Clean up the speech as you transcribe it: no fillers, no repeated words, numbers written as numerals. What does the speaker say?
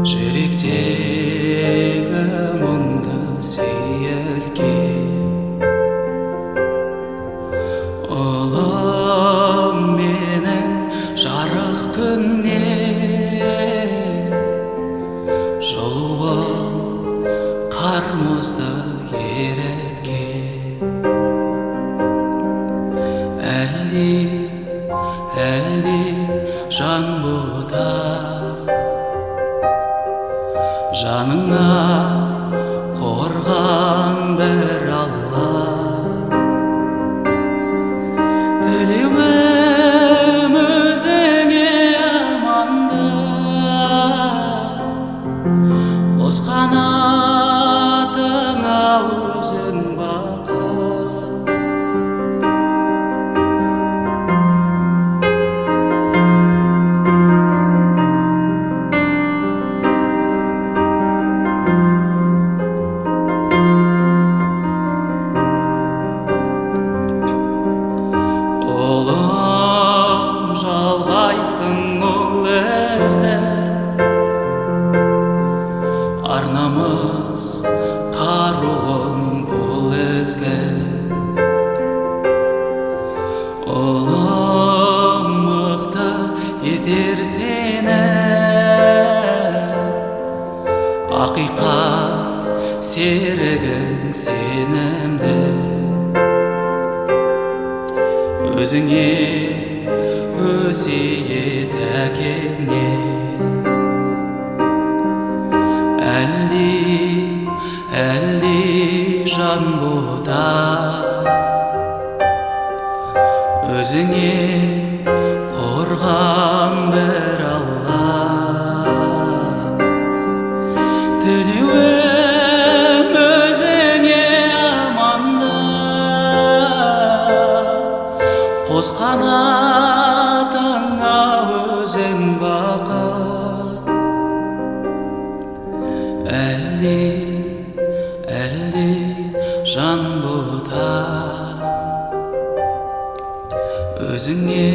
Жүректегі мұңды сейілткен ұлым менің жарық күннен жылуын қар мұзды ереткен әлде жан бұда жаныңа қорған бір Алла тілеуім өзіңе амандық қос қанатыңа өзің бақыт жалғайсың ол ізді арнамыз қаруың бұл ізгі ұлым мықты етер сені ақиқат серігің сенімді өзіңе өсиет әкеңнен әлде жан бұда өзіңе қорған бір Алла тілеуім өзіңе амандық қос қанатыңа өзің бақыт әлде жан бұда өзіңе